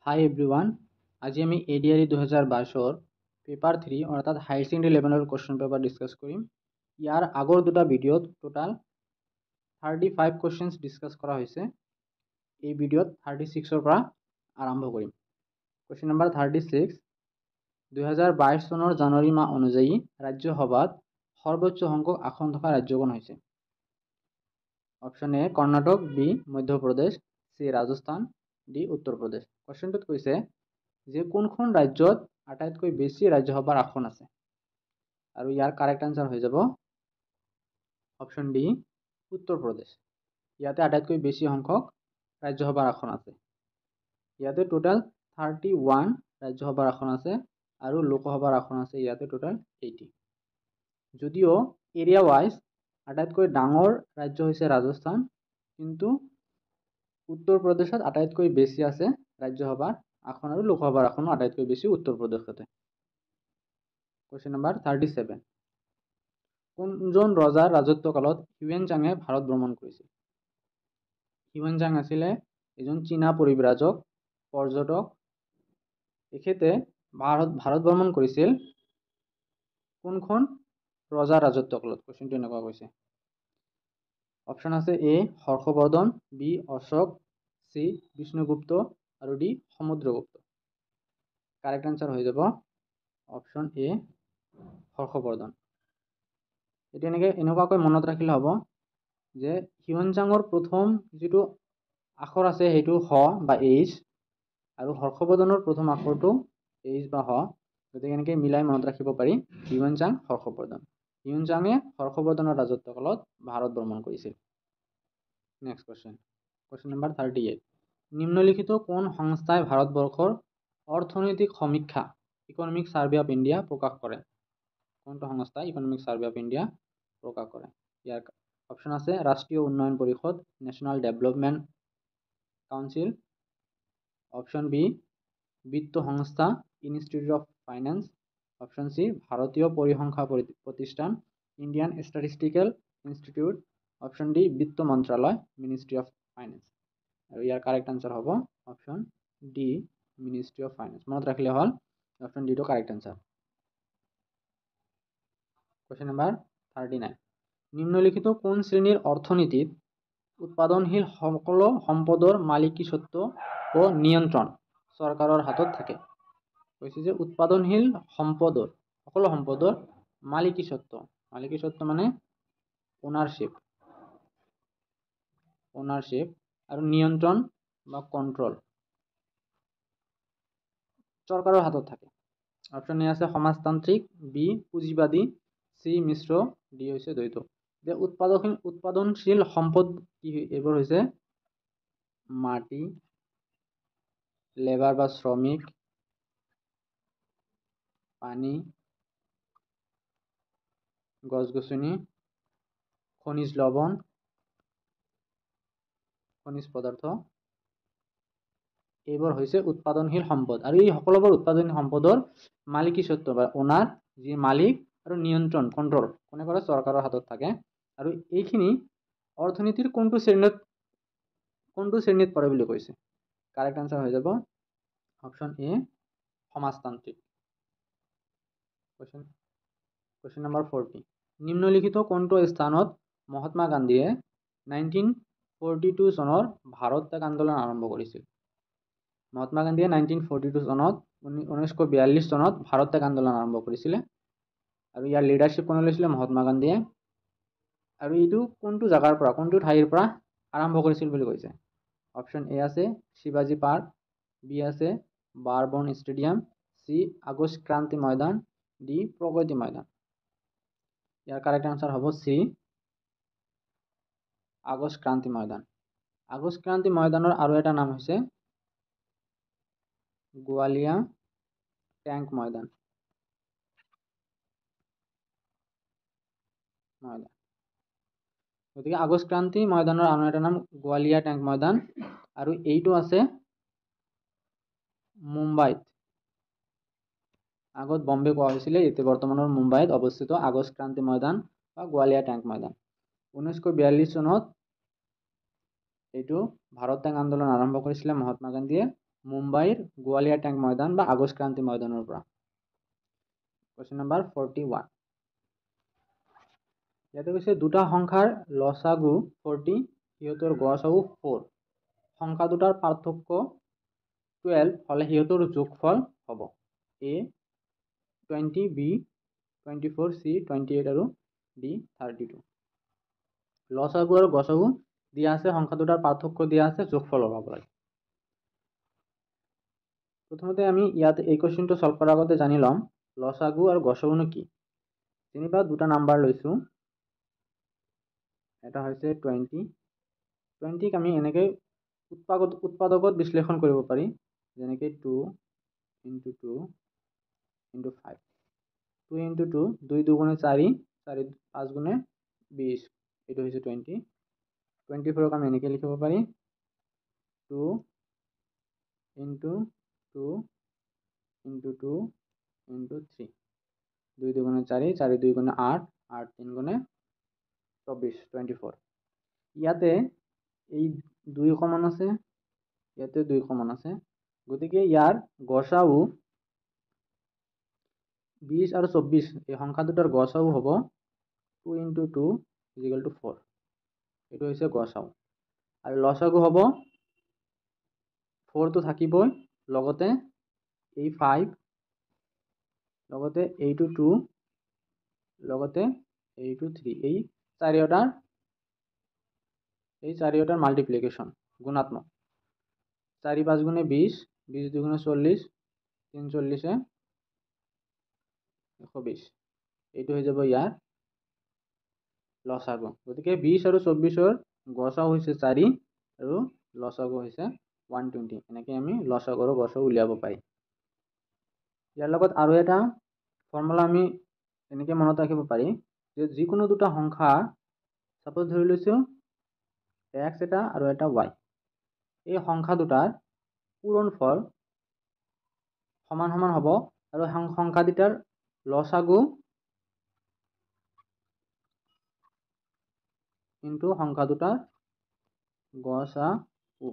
হাই এভৰিওয়ান, আজি আমি ADRE 2022 paper 3 অৰ্থাৎ হায়াৰ সেকেন্ডাৰি লেভেলৰ কোশ্চেন পেপাৰ ডিসকাস কৰিম। ইয়াৰ আগৰ দুটা ভিডিঅ'ত টোটাল 35 কোশ্চেন্স ডিসকাস কৰা হৈছে। এই ভিডিঅ'ত 36 পৰা আৰম্ভ কৰিম। কোশ্চেন নম্বৰ 36, 2022 চনৰ জানুৱাৰী মাহ অনুযায়ী ৰাজ্যসভাত সৰ্বোচ্চ সংখ্যক আসন থকা ৰাজ্যখন হৈছে। Option A Karnataka, B Madhya Pradesh, C Rajasthan, D Uttar Pradesh. কোশ্চেনটোত কৈছে যে কোনখন ৰাজ্যত আটাইতকৈ বেছি ৰাজ্যসভাৰ আসন আছে, আৰু ইয়াৰ কাৰেক্ট আনসাৰ হৈ যাব অপশন ডি উত্তৰ প্ৰদেশ। ইয়াতে আটাইতকৈ বেছি সংখ্যক ৰাজ্যসভাৰ আসন আছে। ইয়াতে টোটাল 31 ৰাজ্যসভাৰ আসন আছে আৰু লোকসভাৰ আসন আছে ইয়াতে টোটাল 80। যদিও এৰিয়া ৱাইজ আটাইতকৈ ডাঙৰ ৰাজ্য হৈছে ৰাজস্থান, কিন্তু উত্তৰ প্ৰদেশত আটাইতকৈ বেছি আছে ৰাজ্যসভাৰ আসন আৰু লোকসভাৰ আসনো আটাইতকৈ বেছি উত্তৰ প্ৰদেশতে। কোশ্চেন নম্বৰ 37, কোনজন ৰজাৰ ৰাজত্বকালত হিউয়েন-চাঙে ভাৰত ভ্ৰমণ কৰিছিল? হিউয়েন-চাং আছিলে এজন চীনা পৰিব্ৰাজক, পৰ্যটক। তেখেতে ভাৰত ভ্ৰমণ কৰিছিল কোনখন ৰজাৰ ৰাজত্বকালত? কোশ্চেনটো এনেকুৱা কৈছে। অপশন আছে এ হৰ্ষবৰ্ধন, বি অশোক, সি বিষ্ণুগুপ্ত আৰু ডি সমুদ্ৰগুপ্ত। কাৰেক্ট আনসাৰ হয়ে যাব অপশন এ হৰ্ষবৰ্ধন। এটা এনেকুৱাকৈ মনত ৰাখিলে হ'ব যে হিউয়েন-চাঙৰ প্ৰথম যিটো আখৰ আছে সেইটো হ বা এইচ, আৰু হৰ্ষবৰ্ধনৰ প্ৰথম আখৰটো এইচ বা হ। গতিকে এনেকৈ মিলাই মনত ৰাখিব পাৰি হিউয়েন-চাং, হৰ্ষবৰ্ধন। হিউয়েন-চাঙে হৰ্ষবৰ্ধনৰ ৰাজত্বকালত ভাৰত ভ্ৰমণ কৰিছিল। নেক্সট কোশ্চেন, কোশ্চেন নম্বৰ 38, নিম্নলিখিত কোন সংস্থাই ভাৰতবৰ্ষৰ অৰ্থনৈতিক সমীক্ষা ইকনমিক সার্ভে অফ ইন্ডিয়া প্রকাশ করে? কোনটো সংস্থা ইকনমিক সার্ভে অফ ইন্ডিয়া প্রকাশ করে? ইয়ার অপশন আছে রাষ্ট্রীয় উন্নয়ন পরিষদ, national development council. Option B বিত্ত সংস্থা, institute of finance. Option C ভারতীয় পরিসংখ্যা প্রতিষ্ঠান, Indian statistical institute. Option D বিত্ত মন্ত্রালয়, মিনিস্ট্রি অফ ফাইন্যান্স। আর ইয়ার কারেক্ট আনসার হব option D ministry of finance. মনত রাখলে হল অপশন ডি টো কারেক্ট আনসার। কোশ্চেন নাম্বার 39, নিম্নলিখিত কোন শ্রেণীর অর্থনীতিত উৎপাদনশীল সকলো সম্পদৰ মালিকীস্বত্ব ও নিয়ন্ত্ৰণ সৰকাৰেৰ হাতত থাকে? কৈছে যে উৎপাদনশীল সম্পদৰ সকলো সম্পদৰ মালিকীস্বত্ব মানে ওনাৰশিপ আৰু নিয়ন্ত্রণ বা কন্ট্রোল সরকারের হাতত থাকে। অপশন এ আছে সমাজতান্ত্রিক, বি পুঁজিবাদী, সি মিশ্র, ডি হৈছে দ্বৈত। যে উৎপাদনশীল সম্পদ কি এইবোৰ হৈছে মাটি, লেবাৰ বা শ্ৰমিক, পানী, গছ-গছনি, খনিজ লবণ, খনিজ পদাৰ্থ, এইবোৰ হৈছে উৎপাদনশীল সম্পদ। আৰু এই সকলোবোৰ উৎপাদনশীল সম্পদৰ মালিকীস্বত্ব বা ওনাৰ যি মালিক আৰু নিয়ন্ত্ৰণ কন্ট্ৰোল কোনে কৰে? চৰকাৰৰ হাতত থাকে। আৰু এইখিনি অৰ্থনীতিৰ কোনটো শ্ৰেণীত পৰে বুলি কৈছে? কাৰেক্ট আনসাৰ হৈ যাব অপশন এ সমাজতান্ত্ৰিক। কোশ্চেন নাম্বাৰ 40, নিম্নলিখিত কোনটো স্থানত মহাত্মা গান্ধীয়ে 1942 চনৰ ভাৰত ত্যাগ আন্দোলন আৰম্ভ কৰিছিল? মহাত্মা গান্ধীয়ে 1942 চনত 1942 চনত ভাৰত ত্যাগ আন্দোলন আৰম্ভ কৰিছিলে। আৰু ইয়াৰ লিডাৰশ্বিপ কোনে লৈছিলে? মহাত্মা গান্ধীয়ে। আৰু এইটো কোনটো জাগাৰ পৰা, কোনটো ঠাইৰ পৰা আৰম্ভ কৰিছিল বুলি কৈছে? অপশন এ আছে শিৱাজী পাৰ্ক, বি আছে বাৰবন ষ্টেডিয়াম, সি আগষ্ট ক্ৰান্তি ময়দান, ডি প্ৰগতি ময়দান। ইয়াৰ কাৰেক্ট আনসাৰ হব সি আগষ্ট ক্ৰান্তি ময়দান। আগষ্ট ক্ৰান্তি ময়দানৰ আৰু এটা নাম হৈছে গোৱালিয়া ট্যাঙ্ক ময়দান। গতিকে আগষ্ট ক্ৰান্তি ময়দানৰ আৰু এটা নাম গোৱালিয়া ট্যাঙ্ক ময়দান। আৰু এইটো আছে মুম্বাইত। আগত বম্বে কোৱা হৈছিলে, এতিয়া বৰ্তমানৰ মুম্বাইত অৱস্থিত আগষ্ট ক্ৰান্তি ময়দান বা গোৱালিয়া ট্যাঙ্ক ময়দান। 1942 চনত এইটো ভাৰত ত্যাগ আন্দোলন আৰম্ভ কৰিছিলে মহাত্মা গান্ধীয়ে। মুম্বাইৰ গোৱালিয়া টেংক ময়দান বা আগষ্ট ক্ৰান্তি ময়দানৰ পৰা। কোৱেশ্চন নম্বৰ 41 ইয়াতে কৈছে দুটা সংখ্যাৰ লসাগু 40 সিহঁতৰ গসাগু 4 সংখ্যা দুটাৰ পাৰ্থক্য 12 হলে সিহঁতৰ যোগফল হ'ব a 20 b 24 c 28 আৰু d 32 লসাগু আৰু গসাগু দিয়া আছে সংখ্যা দুটাৰ পাৰ্থক্য দিয়া আছে যোগফল ওলাব লাগে। প্ৰথমতে আমি ইয়াত এই কোৱেশ্চনটো সলভ কৰাৰ আগতে জানি লম লসাগু আৰু গসাগুনো কি। যেনিবা দুটা নাম্বাৰ লৈছো এটা হৈছে 20 ক আমি এনেকে উৎপাদকত বিশ্লেষণ কৰিব পাৰি যেনেকৈ 2 into 2 into 5 2 into 2 2 দুগুণে 4 4 5 গুণে 20 এইটো হৈছে 20 24 ক আমি এনেকৈ লিখিব পাৰি 2 into 2 into 2 into 3 2 দুগুণে 4 4 2 গুণে 8 8 3 গুণে 24 24 ইয়াতে এই 2 কমন আছে ইয়াতে 2 কমন আছে গতিকে ইয়াৰ গসাগু 20 আৰু 24 এই সংখ্যা দুটাৰ গসাগু হ'ব 2 into 2 is equal to 4 এইটো হৈছে গসাগু আৰু লসাগু হ'ব 4 তো থাকিবই লগতে এই 5 লগতে এইটো 2 লগতে এইটো 3 এই চাৰিওটাৰ মাল্টিপ্লিকেশন গুণাত্মক 4 5 গুণে 20 20 দুগুণে 40 3 40 120 এইটো হৈ যাব ইয়াৰ লসাগু গতিকে 20 আৰু 24ৰ গসাগু হৈছে 4 আৰু লসাগু হৈছে 120 এনেকৈ আমি লসাগু আৰু গসাগু উলিয়াব পাৰি। ইয়াৰ লগত আৰু এটা ফৰ্মুলা আমি এনেকৈ মনত ৰাখিব পাৰি যে যিকোনো দুটা সংখ্যা সাপোজ ধৰি লৈছো x এটা আৰু এটা y এই সংখ্যা দুটাৰ পূৰণফল সমান সমান হ'ব আৰু সংখ্যা দুটাৰ লসাগু ইনটু সংখ্যা দুটাৰ গসাগু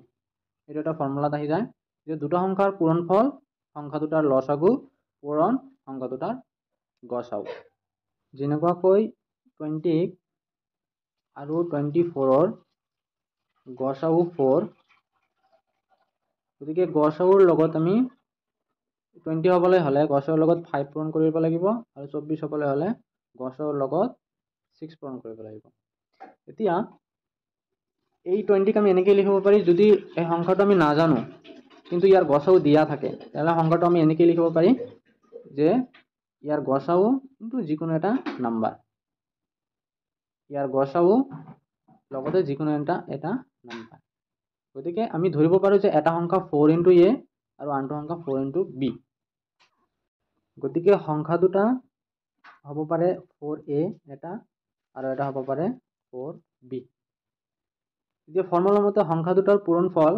এইটো এটা ফৰ্মুলাত আহি যায় যে দুটা সংখ্যাৰ পূৰণফল সংখ্যা দুটাৰ লসাগু পূৰণ সংখ্যা দুটাৰ গসাগু যেনেকুৱাকৈ 20 আৰু 24ৰ গসাগু 4 গতিকে গসাগুৰ লগত আমি 20 হ'বলৈ হ'লে গসাগুৰ লগত 5 পূৰণ কৰিব লাগিব আৰু 24 হ'বলৈ হ'লে গসাগুৰ লগত 6 পূৰণ কৰিব লাগিব। এতিয়া এই 20 ক আমি এনেকৈ লিখিব পাৰি যদি এই সংখ্যাটো আমি নাজানো কিন্তু ইয়াৰ গসাগু দিয়া থাকে তাহলে সংখ্যাটো আমি এনেকৈ লিখিব পাৰি যে ইয়াৰ গসাগু কিন্তু যিকোনো এটা নাম্বাৰ ইয়াৰ গসাগু লগতে যিকোনো এটা নাম্বাৰ গতিকে আমি ধৰিব পাৰো যে এটা সংখ্যা 4 into a আৰু আনটো সংখ্যা 4 into b গতিকে সংখ্যা দুটা হ'ব পাৰে 4a এটা আৰু এটা হ'ব পাৰে 4b এতিয়া ফৰ্মুলা মতে সংখ্যা দুটাৰ পূৰণফল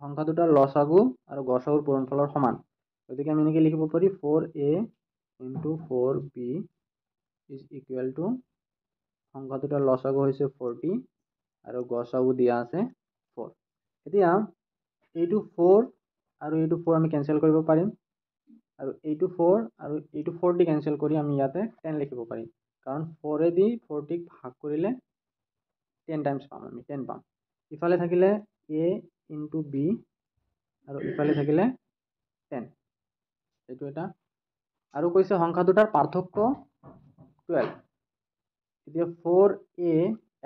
সংখ্যা দুটাৰ লসাগু আৰু গসাগুৰ পূৰণফলৰ সমান গতিকে আমি এনেকৈ লিখিব পাৰি 4a into 4b is equal to সংখ্যা দুটাৰ লসাগু হৈছে 40 আৰু গসাগু দিয়া আছে 4 এতিয়া এইটো 4 আৰু এইটো 4 আমি কেনসেল কৰিব পাৰিম আৰু এইটো 4 আৰু এইটো 4 দি কেনসেল কৰি আমি ইয়াতে 10 লিখিব পাৰিম কাৰণ 4 দি 40 ভাগ কৰিলে 10 টাইমছ পাম আমি 10 পাম ইফালে থাকিলে a into b আৰু ইফালে থাকিলে 10 এইটো এটা আৰু কৈছে সংখ্যা দুটাৰ পাৰ্থক্য 12 এতিয়া 4a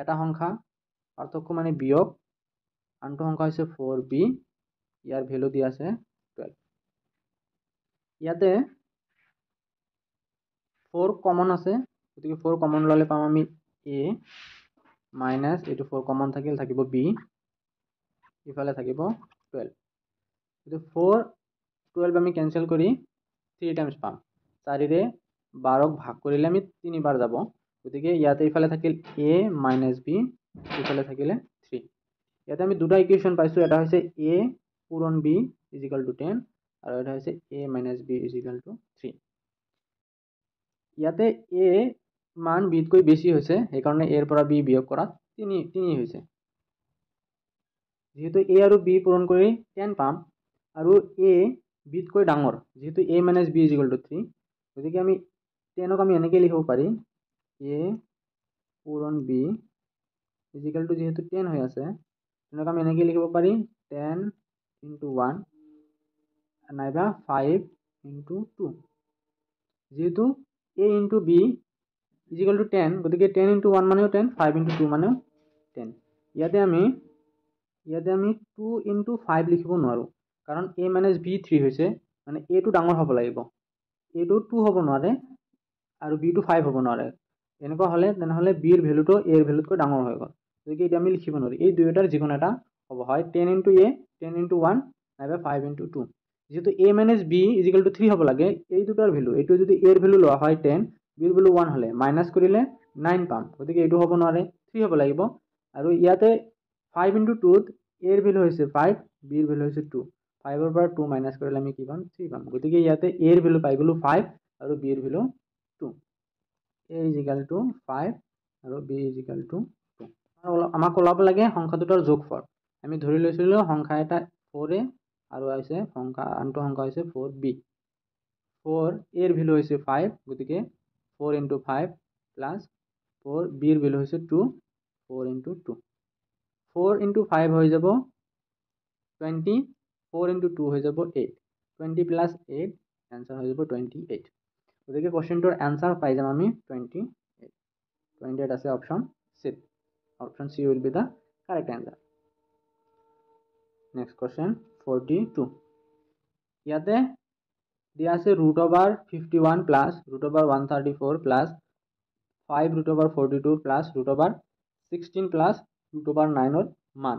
এটা সংখ্যা পাৰ্থক্য মানে বিয়োগ আনটো সংখ্যা হৈছে 4b ইয়াৰ ভ্যালু দিয়া আছে 12 ইয়াতে 4 কমন আছে গতিকে 4 কমন ললে পাম আমি a মাইনাস এইটো 4 কমন থাকিব b ইফালে থাকিব 12 এইটো 4 12 আমি কেনসেল কৰি 3 টাইমছ পাম 4 ৰে 12ক ভাগ কৰিলে আমি 3 বাৰ যাব গতিকে ইয়াতে ইফালে থাকিল a মাইনাস b ইফালে থাকিলে 3 ইয়াতে আমি দুটা ইকুৱেশ্যন পাইছো এটা হৈছে a পূৰণ b is equal to 10 আৰু এটা হৈছে a minus b is equal to 3 ইয়াতে a মান b তকৈ বেছি হৈছে এই কাৰণে a ৰ পৰা b বিয়োগ কৰা 3 হৈছে যেহেতু a আৰু b পূৰণ কৰি 10 পাম আৰু a bতকৈ ডাঙৰ, যেহেতু a minus b is equal to 3, গতিকে আমি 10ক আমি এনেকৈ লিখিব পাৰি a পূৰণ b is equal to, যেহেতু 10 হৈ আছে 10ক আমি এনেকৈ লিখিব পাৰি 10 into 1 নাইবা 5 into 2, যেহেতু a into b is equal to 10, গতিকে 10 into 1 মানেও 10, 5 into 2 মানেও 10। ইয়াতে আমি 2 into 5 লিখিব নোৱাৰোঁ, কাৰণ a minus b 3 হৈছে, মানে a টো ডাঙৰ হ'ব লাগিব, a টো 2 হ'ব নোৱাৰে আৰু b টো 5 হ'ব নোৱাৰে। এনেকুৱা হ'লে তেনেহ'লে b ৰ ভেলুটো a ৰ ভেলুতকৈ ডাঙৰ হৈ গ'ল, গতিকে এতিয়া আমি লিখিব নোৱাৰি, এই দুয়োটাৰ যিকোনো এটা হ'ব, হয় 10 into a, 10 into 1 নাইবা 5 into 2। যেহেতু a minus b is equal to 3 হ'ব লাগে, এই দুটাৰ ভেলু, এইটো যদি a ৰ ভেলু লোৱা হয় 10, b ৰ ভেলু 1 হ'লে মাইনাছ কৰিলে 9 পাম, গতিকে এইটো হ'ব নোৱাৰে, 3 হ'ব লাগিব। আৰু ইয়াতে 5 into 2ত a ৰ ভেলু হৈছে 5, b ৰ ভেলু হৈছে 2, 5ৰ পৰা 2 মাইনাছ কৰিলে আমি কি পাম, 3 পাম, গতিকে ইয়াতে a ৰ ভেলু পাই গ'লো 5 আৰু b ৰ value 2, a is equal to 5 আৰু b is equal to 2। আমাক ওলাব লাগে সংখ্যা দুটাৰ যোগফল। আমি ধৰি লৈছিলোঁ সংখ্যা এটা 4a আৰু আছে সংখ্যা আনটো সংখ্যা হৈছে 4b। 4 a ৰ ভেলু হৈছে 5, গতিকে 4 into 5 প্লাছ 4 b ৰ ভেলু হৈছে 2, 4 into 2, 4 into 5 হৈ যাব 20, 4 into 2 হৈ যাব 8, 20 plus 8 এনচাৰ হৈ যাব 28। গতিকে কুৱেশ্যনটোৰ এনচাৰ পাই যাম আমি 28 আছে option C. Option C will be the correct answer. Next question 42। ইয়াতে দিয়া আছে √51 প্লাছ √134 প্লাছ 5√42 প্লাছ √16 প্লাছ √9ৰ মান।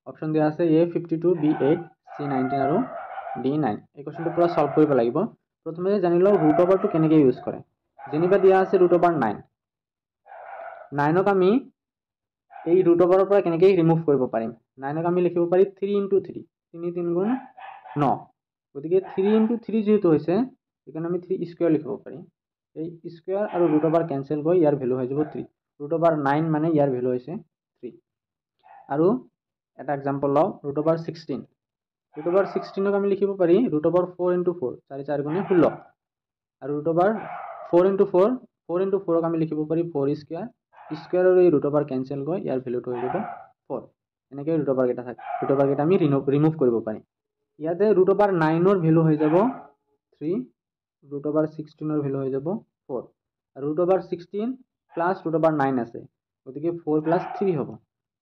অপশ্যন দিয়া আছে A 52, B 8, C 19 আৰু D 9। এই কুৱেশ্যনটো পুৰা সলভ কৰিব লাগিব। প্ৰথমে জানি লওঁ √টো কেনেকৈ ইউজ কৰে। যেনিবা দিয়া আছে √9, 9ক আমি এই √ৰ পৰা কেনেকৈ ৰিমুভ কৰিব পাৰিম। 9ক আমি লিখিব পাৰি 3 into 3, 3 3 গুণ 9, গতিকে 3 into 3 যেহেতু হৈছে সেইকাৰণে আমি 3 স্কুৱেৰ লিখিব পাৰি। এই স্কুৱেৰ আৰু √, কেনচেল গৈ ইয়াৰ ভেলু হৈ যাব 3, √9 মানে ইয়াৰ ভেলু হৈছে 3। আৰু এটা এক্সাম্পল লওঁ √16, √16ক আমি লিখিব পাৰি √4 into 4, 4 4 গুণে 16, আৰু √4 into 4, 4 into 4ক আমি লিখিব পাৰি 4 স্কুৱেৰ, স্কুৱেৰ আৰু এই √, কেনচেল গৈ ইয়াৰ ভেলুটো হৈ যাব 4। এনেকৈ √কেইটা আমি ৰিমুভ কৰিব পাৰিম। ইয়াতে √9ৰ ভেলু হৈ যাব 3, √16ৰ ভেলু হৈ যাব 4, আৰু √16 প্লাছ √9 আছে, গতিকে 4 প্লাছ 3 হ'ব,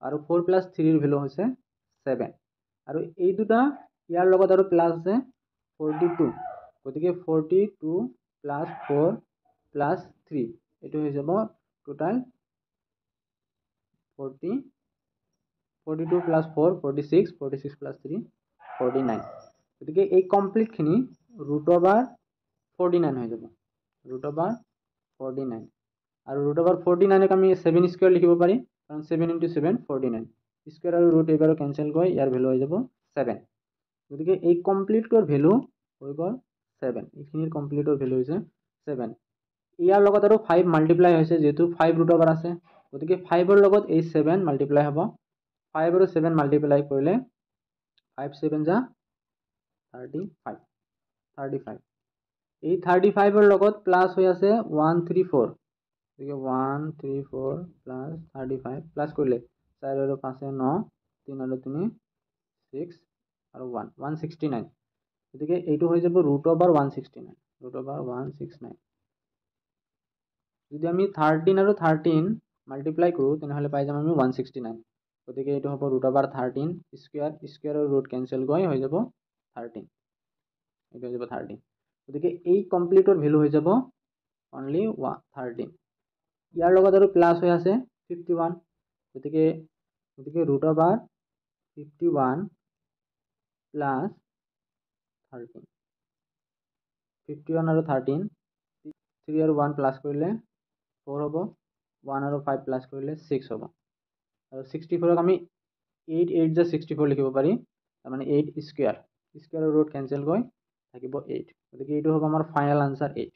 আৰু 4 প্লাছ 3ৰ ভেলু হৈছে 7, আৰু এই দুটা ইয়াৰ লগত আৰু প্লাছ আছে 42, গতিকে 42 প্লাছ 4 প্লাছ 3, এইটো হৈ যাব টোটাল 42 প্লাছ 4 46, 46 প্লাছ 3 49, গতিকে এই কমপ্লিটখিনি √49 হৈ যাব, √49, আৰু √49ক আমি 7 স্কুৱেৰ লিখিব পাৰি, কাৰণ 7 into 7 49, স্কুৱেৰ আৰু এইবাৰ কেনচেল গৈ ইয়াৰ ভেলু হৈ যাব 7, গতিকে এই কমপ্লিটটোৰ ভেলু হৈ গ'ল 7, এইখিনিৰ কমপ্লিটৰ ভেলু হৈছে 7। ইয়াৰ লগত আৰু 5 মাল্টিপ্লাই হৈছে, যিহেতু 5 √, আছে, গতিকে 5ৰ লগত এই 7 মাল্টিপ্লাই হ'ব, 5 আৰু 7 মাল্টিপ্লাই কৰিলে 5 7 যা 35, এই 35ৰ লগত প্লাছ হৈ আছে 134, গতিকে 134 প্লাছ 35 প্লাছ কৰিলে 4 আৰু 5 9, 3 আৰু 3 6 আৰু 1 169, গতিকে এইটো হৈ যাব √169। যদি আমি 13 আৰু 13 মাল্টিপ্লাই কৰোঁ তেনেহ'লে পাই যাম আমি 169, গতিকে এইটো হ'ব √13 স্কুৱেৰ, স্কুৱেৰ আৰু কেনচেল গৈ হৈ যাব 13, এইটো হৈ যাব 13, গতিকে এই কমপ্লিটৰ ভেলু হৈ যাব অনলি 13। ইয়াৰ লগত আৰু প্লাছ হৈ আছে 51, গতিকে √51 প্লাছ 13, 51 আৰু 13, 3 আৰু 1 প্লাছ কৰিলে 4 হ'ব, 1 আৰু 5 প্লাছ কৰিলে 6 হ'ব, আৰু 64ক আমি 8 8 যা 64 লিখিব পাৰি, তাৰমানে 8 স্কুৱেৰ, স্কুৱেৰ আৰু কেনচেল গৈ থাকিব 8, গতিকে এইটো হ'ব আমাৰ ফাইনেল আনচাৰ 8,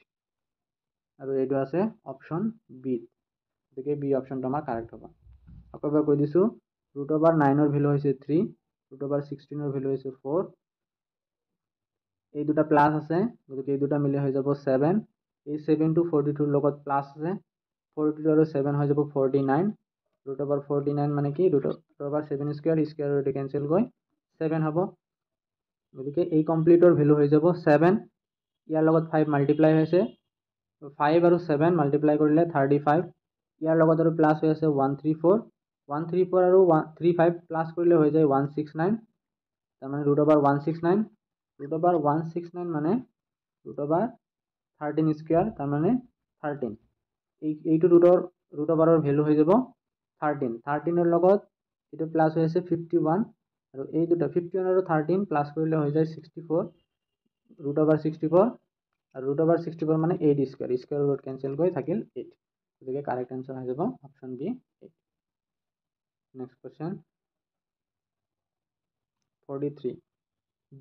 আৰু এইটো আছে অপশ্যন বি, গতিকে বি অপশ্যনটো আমাৰ কাৰেক্ট হ'ব। আকৌ এবাৰ কৈ দিছোঁ √9ৰ ভেলু হৈছে 3, ৰুট অভাৰ 16 ভেলু হৈছে 4, এই দুটা প্লাছ আছে গতিকে এই দুটা মিলি হৈ যাব 7, এই 7 টো 42 লগত প্লাছ আছে 42 আৰু 7 হৈ যাব 49, ৰুট অভাৰ 49 মানে কি root over 7 square square root cancel গৈ 7 হ'ব, গতিকে এই কমপ্লিটৰ ভেলু হৈ যাব 7, ইয়াৰ লগত 5 মাল্টিপ্লাই হৈছে 5 আৰু 7 মাল্টিপ্লাই কৰিলে 35, ইয়াৰ লগত আৰু প্লাছ হৈ আছে 134 আৰু 35 প্লাছ কৰিলে হৈ যায় 169, তাৰমানে ৰুট অভাৰ 169, ৰুট অভাৰ 169 মানে ৰুট অভাৰ 13 স্কোয়াৰ তাৰমানে 13, এইটো ৰুট অভাৰৰ ভেলু হৈ যাব 13, 13 লগত এইটো প্লাছ হৈ আছে 51 আৰু এই দুটা 51 আৰু 13 প্লাছ কৰিলে হৈ যায় 64, ৰুট অভাৰ 64 আৰু ৰুট অভাৰ 64 মানে 8 স্কোয়াৰ স্কোয়াৰ ৰুট কেনসেল গৈ থাকিল 8, গতিকে কাৰেক্ট আনসাৰ হৈ যাব অপশন বি 8। নেক্সট কোৱেশ্চন 43,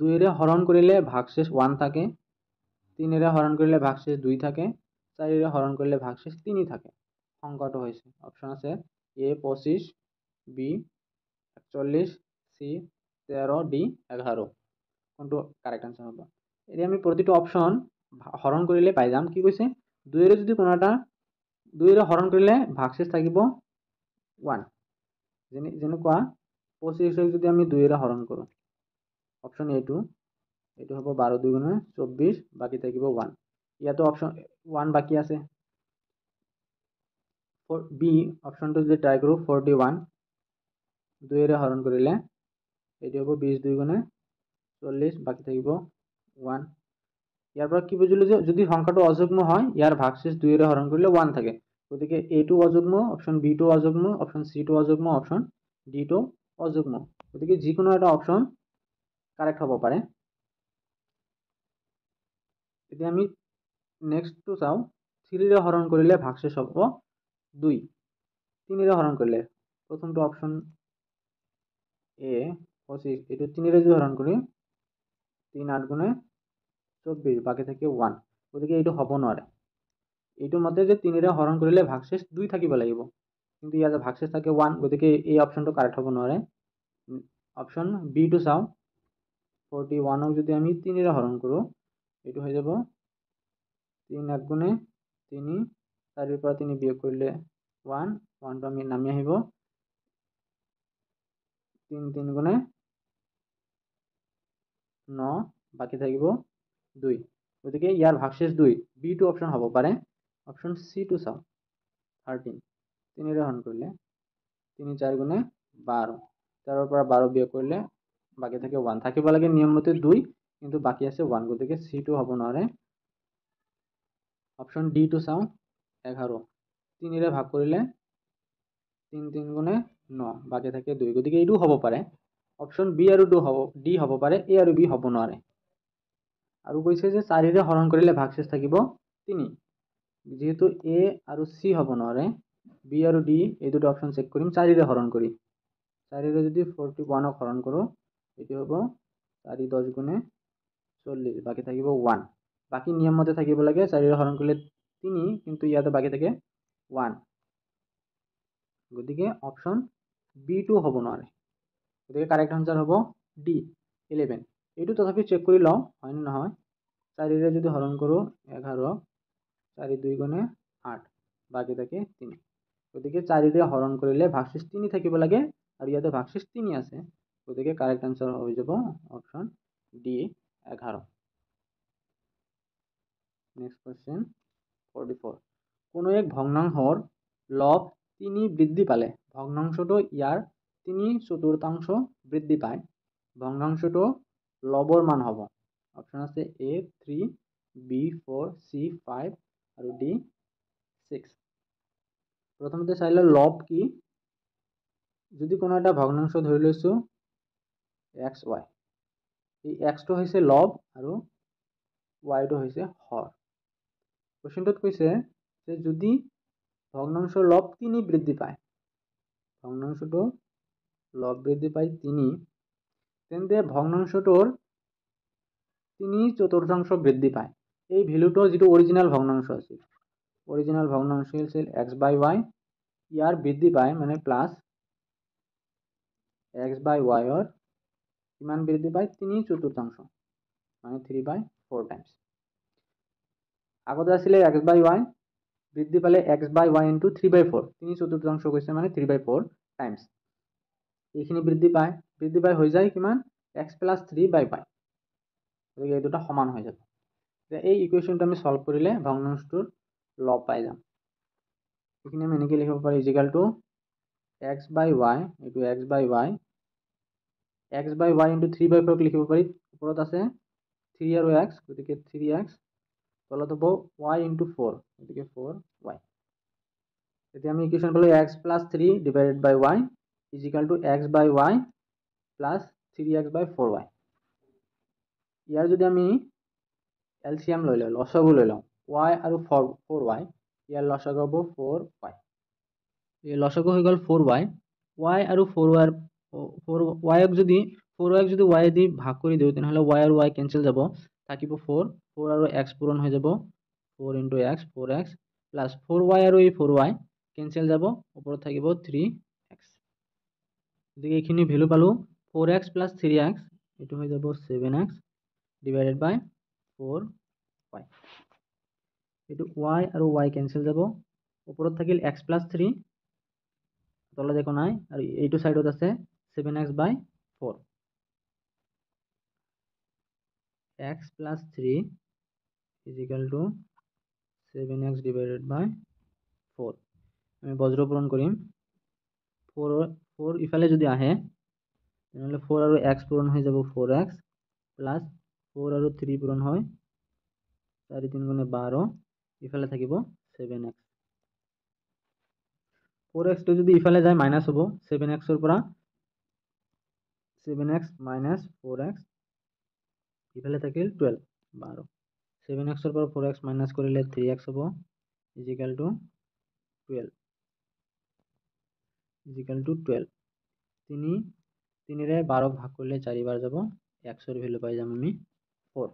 2 ৰে হৰণ কৰিলে ভাগশেষ 1 থাকে, 3 ৰে হৰণ কৰিলে ভাগশেষ 2 থাকে, 4 ৰে হৰণ কৰিলে ভাগশেষ 3 থাকে, সংখ্যাটো হৈছে অপশন আছে এ 25, বি 41, সি 13, ডি 11, কোনটো কারেক্ট আনসার হবে? এটি আমি প্রতিটা অপশন হরণ করিলে পাই যাম। কি কৈছে 2 রে যদি কোনো একটা 2 রে হরণ করিলে ভাগশেষ থাকিব 1, যেনেকুৱা 25 যদি আমি 2 ৰে হৰণ কৰো অপশন এ টু এইটো হ'ব 12 2 গুণে 24 বাকি থাকিব 1, ইয়াতো অপশন 1 বাকি আছে, বি অপশনটো যদি ট্রাই কৰো 41 2 ৰে হৰণ কৰিলে এইটো হ'ব 20 2 গুণে 40 বাকি থাকিব 1, ইয়াৰ পৰা কি বুজিলো যে যদি সংখ্যাটো অযুগ্ম হয় ইয়াৰ ভাগশেষ 2 ৰে হৰণ কৰিলে 1 থাকে, গতিকে এ টু অযুগ্ম, অপশন বি টু অযুগ্ম, অপশন সি টু অযুগ্ম, অপশন ডি টু অযুগ্ম, গতিকে যিকোনো এটা অপশন কারেক্ট হ'ব পাৰে। এতিয়া আমি নেক্সটটো চাও 3 ৰে হৰণ কৰিলে ভাগশেষ হ'ব 2, 3 ৰে হৰণ কৰিলে প্ৰথমটো অপশন এ 25 এইটো 3 ৰে যদি হৰণ করি 3 8 গুণে 24 বাকি থাকে 1, গতিকে এইটো হ'ব নোৱাৰে, এইটো মতে যে 3 ৰে হৰণ কৰিলে ভাগশেষ 2 থাকিব লাগিব, কিন্তু ইয়াতে ভাগশেষ থাকে 1, গতিকে এই অপশনটো কারেক্ট হ'ব নোৱাৰে। অপশন বি টু চাও 41 ক যদি আমি 3 ৰে হৰণ কৰো এইটো হৈ যাব 3 8 গুণে 3, 4 ৰ পৰা 3 বিয়োগ কৰিলে 1, 1 টো আমি নামি আহিব 3 3 গুণে 9 বাকি থাকিব 2, গতিকে ইয়াৰ ভাগশেষ 2, বি টু অপশন হ'ব পাৰে। অপশন সি টু চাও 13 3 ৰে হৰণ কৰিলে 3 4 গুণে 12, 13 ৰ পৰা 12 বিয়োগ কৰিলে বাকি থাকে 1, থাকিব লাগে নিয়ম মতে 2 কিন্তু বাকি আছে 1, গতিকে সি টু হ'ব নোৱাৰে। অপশন ডি টু চাও 11 3 ৰে ভাগ কৰিলে 3 3 গুণে 9 বাকি থাকে 2, গতিকে এইটো হ'ব পাৰে। অপশন বি আৰু ডি হ'ব পাৰে, এ আৰু বি হ'ব নোৱাৰে। আৰু কৈছে যে 4 ৰে হৰণ কৰিলে ভাগশেষ থাকিব 3, যেহেতু এ আৰু সি হ'ব নোৱাৰে বি আৰু ডি এই দুটো অপশন চেক কৰিম 4 ৰে হৰণ কৰি 4 ৰে যদি 41 ক হৰণ কৰো এটো হ'ব 4 10 গুণে 40 বাকি থাকিব 1, বাকি নিয়ম মতে থাকিব লাগে 4 ৰে হৰণ কৰিলে 3 কিন্তু ইয়াতে বাকি থাকে 1, গতিকে অপশন বি টু হ'ব নোৱাৰে, গতিকে কাৰেক্ট আনসাৰ হ'ব ডি 11, এইটো তথাপি চেক কৰি লও হয় না নহয়। 4 ৰে যদি হৰণ কৰো 11, 4 2 গুণে 8 বাকি থাকে 3, গতিকে 4 ৰে হৰণ কৰিলে ভাগশেষ 3 থাকিব লাগে আৰু ইয়াতে ভাগশেষ 3 আছে, গতিকে কারেক্ট আনসার হৈ যাব অপশন ডি 11। নেক্সট কোয়েশ্চন 44, কোনো এক ভগ্নাংশৰ লব 3 বৃদ্ধি পালে ভগ্নাংশটো ইয়াৰ 3/4 বৃদ্ধি পায়, ভগ্নাংশটো লবৰ মান হ'ব। অপশন আছে এ 3, বি 4, সি 5 আৰু ডি 6। প্ৰথমতে চাইলে লব কি, যদি কোনো একটা ভগ্নাংশ ধৰি লৈছো এক্স ওয়াই, এই এক্সটো হৈছে লব আৰু ওয়াইটো হৈছে হৰ। কোশ্চেনটোত কৈছে যে যদি ভগ্নাংশৰ লব 3 বৃদ্ধি পায়, ভগ্নাংশটো লব বৃদ্ধি পায় 3, তেন্তে ভগ্নাংশটোৰ 3/4 বৃদ্ধি পায়। এই ভ্যালুটো যেটো অৰিজিনাল ভগ্নাংশ আছিল, অৰিজিনাল ভগ্নাংশ আছিল x/y, ইয়াৰ বৃদ্ধি পায় মানে প্লাস x/y কিমান বৃদ্ধি পায় 3/4 মানে 3/4 টাইমস। আগতে আছিলে x/y বৃদ্ধি পালে x/y ইনটু 3/4 3/4 কৈছে মানে 3/4 টাইমস। এইখিনি বৃদ্ধি পায় হৈ যায় কিমান x + 3/y, গতিকে এই দুটা সমান হৈ যাব। এই ইকুৱেশ্যনটো আমি সলভ কৰিলে ভগ্নাংশটোৰ লব পাই যাম। এইখিনি আমি এনেকৈ লিখিব পাৰি ইজিক্যাল টু x/y, এইটো x/y ইনটু 3/4 লিখিব পাৰি। ওপৰত আছে 3 আৰু x, গতিকে 3x, তলত হ'ব y ইনটু 4, গতিকে 4y। এতিয়া আমি ইকুৱেশ্যন পালো x + 3 divided by y is equal to x/y plus 3x/4y। ইয়াৰ যদি আমি এলচিএম লৈ লওঁ, লসাগু লৈ লওঁ, y আৰু 4y, ইয়াৰ লসাগু হ'ব 4y। এই লসাগু হৈ গ'ল 4y, y আৰু 4y ক যদি 4y যদি y দি ভাগ কৰি দিওঁ তেনেহ'লে y আৰু y কেনচেল যাব, থাকিব 4 আৰু x পূৰণ হৈ যাব 4 into x 4x plus 4y আৰু এই 4y কেনচেল যাব, ওপৰত থাকিব 3x। গতিকে এইখিনি ভ্যালু পালো 4x প্লাস 3x, এইটো হৈ যাব 7x ডিভাইডেড বাই 4y। এইটো y আৰু y কেনসেল যাব, ওপৰত থাকিল x প্লাস 3, তলত একো নাই, আৰু এইটো সাইডত আছে 7x/4। x plus 3 is equal to 7x divided by 4। আমি বজ্ৰ পূৰণ কৰিম, 4 ইফালে যদি আহে তেনেহ'লে 4 আৰু x পূৰণ হৈ যাব 4x প্লাস 4 আৰু 3 পূৰণ হয় 4 3 গুণে 12, ইফালে থাকিব 7x। 4x টো যদি ইফালে যায় মাইনাস হ'ব, 7x ৰ পৰা 7x minus 4x, ইফালে থাকিল 12 12, 7x ৰ পৰা 4x মাইনাস কৰিলে 3x হ'ব ইজিক্যাল টু 12 3 ৰে 12 ভাগ কৰিলে 4 বাৰ যাব, x ৰ ভ্যালু পাই যাম আমি 4।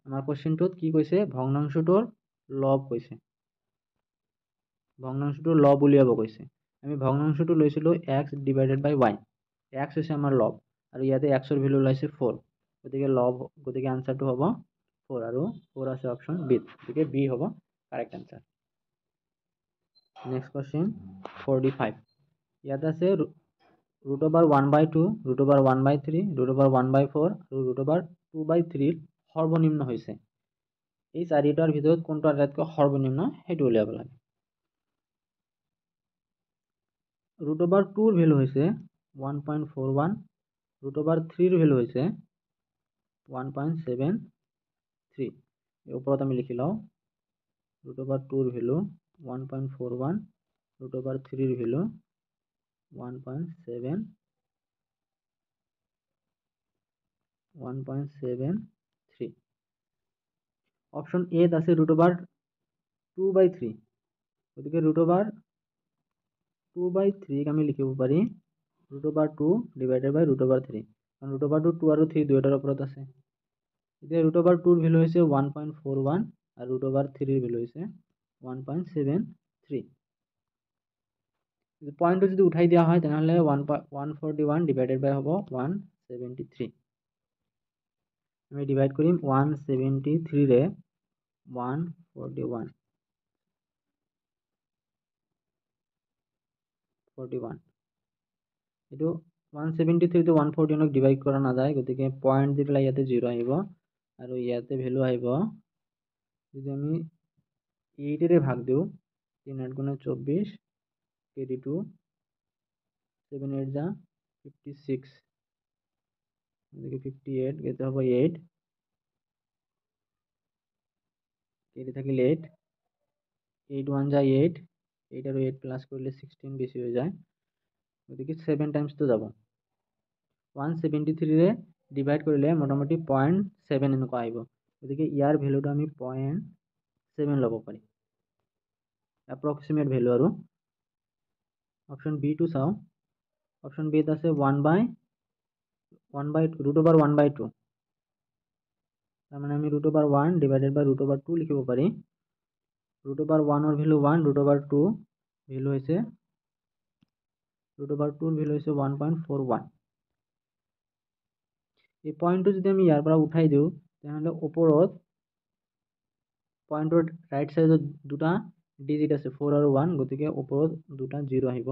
আমাৰ কোশ্চেনটোত কি কৈছে, ভগ্নাংশটোৰ লব কৈছে, ভগ্নাংশটোৰ লব উলিয়াব কৈছে। আমি ভগ্নাংশটো লৈছিলো x divided by y, x হৈছে আমাৰ লব আৰু ইয়াতে x ৰ ভ্যালু ওলাইছে 4, গতিকে আনসাৰটো হ'ব 4 আৰু 4 আছে অপশন বি, গতিকে বি হ'ব কারেক্ট আনসার। নেক্সট কোশ্চেন 45, ইয়াতে আছে √1/2, √1/3, √1/4 আৰু √2/3 সৰ্বনিম্ন হৈছে। এই চাৰিটাৰ ভিতৰত কোনটো আটাইতকৈ সৰ্বনিম্ন সেইটো উলিয়াব লাগে। √2 ৰ ভ্যালু হৈছে 1.41, √3 ৰ ভ্যালু হৈছে 1.73। এই ওপৰত আমি লিখি লওঁ, √2 ৰ ভ্যালু 1.41, √3 ৰ ভ্যালু 1.73। অপশন এ আছে √2/3, গতিকে √2/3 আমি লিখিব পাৰি √2 ডিভাইডেড বাই √3, কাৰণ √2 2 আৰু 3 দুইটাৰ ওপৰত আছে। এতিয়া √2 ৰ ভ্যালু হৈছে 1.41 আৰু √3 ৰ ভ্যালু হৈছে 1.73। পয়েন্টটো যদি উঠাই দিয়া হয় তেনেহলে 141 ডিভাইডেড বাই হ'ব 173। আমি ডিভাইড কৰিম 173 ৰে 141 এইটো 173 টো 141 ক ডিভাইড কৰা নাযায়, গতিকে পয়েন্ট দি পেলাই ইয়াতে 0 আহিব আৰু ইয়াতে ভ্যালু আহিব, যদি আমি 8 ৰে ভাগ দিওঁ 3 8 গুণে 24 কেৰি 2 7 8 যা 56, গতিকে 58, এটা হ'ব 8 কেৰি থাকিল 8 8 1 যা 8 8 আৰু 8 প্লাস কৰিলে 16 বেছি হৈ যায়, গতিকে 7 টাইমস তো যাব। 173 ৰে ডিভাইড কৰিলে মোটামুটি 0.7 এনেকুৱা আহিব, গতিকে ইয়াৰ ভ্যালুটো আমি 0.7 ল'ব পাৰি, এপ্ৰক্সিমেট ভ্যালু। আৰু অপশন বি টো চাও, অপশন বি আছে 1/2, তাৰ মানে আমি √1 ডিভাইডেড বাই √2 লিখিব পাৰি। √1 ৰ ভ্যালু 1, √2 ভ্যালু হৈছে 1.41। এই পইণ্টটো যদি আমি ইয়াৰ পৰা উঠাই দিওঁ তেনেহ'লে ওপৰত পইণ্টৰ ৰাইট চাইডত দুটা ডিজিট আছে 4 আৰু 1, গতিকে ওপৰত দুটা 0 আহিব।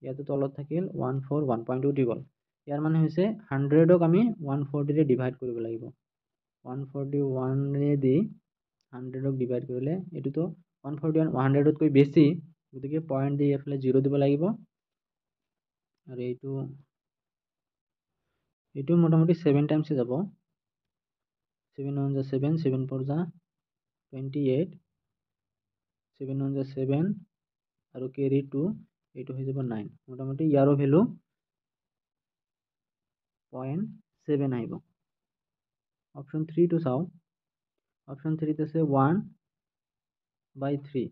ইয়াতে তলত থাকিল 141, পইণ্টটো উঠি গ'ল। ইয়াৰ মানে হৈছে 100ক আমি 140ৰে ডিভাইড কৰিব লাগিব। 141ৰেদি 100ক ডিভাইড কৰিলে এইটোতো 141 100তকৈ বেছি, গতিকে পইণ্ট দি এফালে 0 দিব লাগিব। আৰু এইটো মোটামুটি 7 টাইমছে যাব। 7 1 যা 7, 7 4 যা 28, 7 1 যা 7 আৰু কেৰি 2, এইটো হৈ যাব 9। মোটামুটি ইয়াৰো ভ্যালু 0.7 আহিব। অপশ্যন 3 টো চাও। অপশ্যন 3 তে আছে 1/3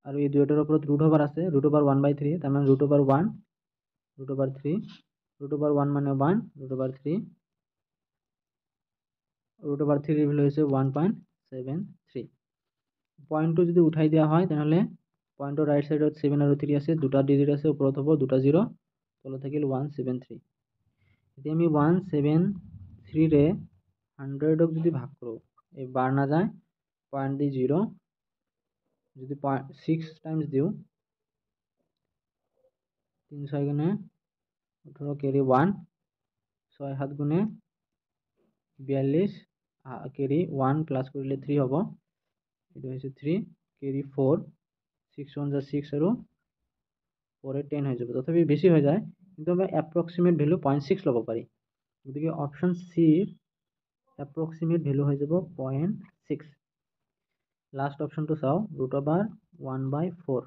আৰু এই দুইটাৰ ওপৰত ৰুট ওভাৰ আছে, ৰুট ওভাৰ 1/3, তাৰ মানে root over 1, root over 3, root over 1 মানে 1, root over 3, root over 3 value হচ্ছে 1.73। পয়েন্টটো যদি উঠাই দিয়া হয় তেনেহলে পয়েন্টৰ ৰাইট সাইডত 7 আৰু 3 আছে, দুটা ডিজিট আছে, ওপৰত হ'ব দুটা 0, তলত থাকিল 173। এতিয়া আমি 173 ৰে 100ক যদি ভাগ কৰো, এই বার না যায়, পয়েন্ট দি 0, যদি 6 টাইমস দিও, 3 6 গুণে 18 কেরি 1, 6 7 গুণে 42 কেরি 1 প্লাস করলে 3 হব, এটা হচ্ছে 3 কেরি 4, 6 1 যা 6 আৰু 4 এ 10 হয়ে যাবে, তথাপি বেশি হয়ে যায়, কিন্তু আমরা অ্যাপ্রক্সিমেট ভ্যালু 0.6 লব পারি। গতিকে অপশন সি অ্যাপ্রক্সিমেট ভ্যালু হয়ে যাব 0.6। লাস্ট অপশনটো চাও, ৰুট ওভাৰ 1/4।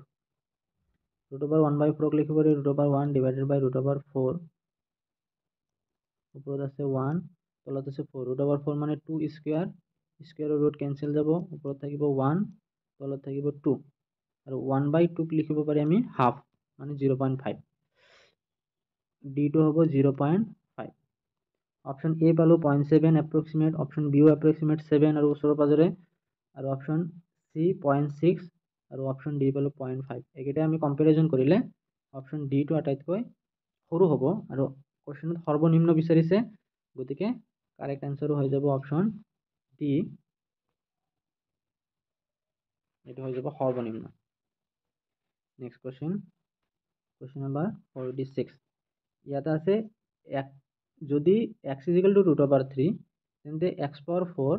ৰুট ওভাৰ 1/4ক লিখিব পাৰি ৰুট ওভাৰ 1 ডিভাইডেড বাই ৰুট ওভাৰ 4, উপৰত আছে 1, তলত আছে 4, ৰুট ওভাৰ 4 মানে 2 স্কয়াৰ, স্কয়াৰৰ ৰুট কেনসেল যাব, উপৰত থাকিব 1, তলত থাকিব 2, আৰু 1/2ক লিখিব পাৰি আমি হাফ, মানে 0.5, ডিটো হ'ব 0.5। অপশন এ পালো 0.7 এপ্রক্সিমেট, অপশন বিও এপ্রক্সিমেট 7 আৰু ওচৰৰ পাজৰে, আৰু অপশন সি 0.6, আৰু অপশন ডি পালো 0.5। এইকেইটা আমি কম্পেৰিজন কৰিলে অপশন ডি টো আটাইতকৈ সৰু হ'ব, আৰু কোৱেশ্চনত সৰ্বনিম্ন বিচাৰিছে, গতিকে কারেক্ট আনসারও হৈ যাব অপশন ডি, এটা হৈ যাব সর্বনিম্ন। Next question, question number 46। ইয়াতে আছে যদি x is equal to root over 3, তেন্তে x power 4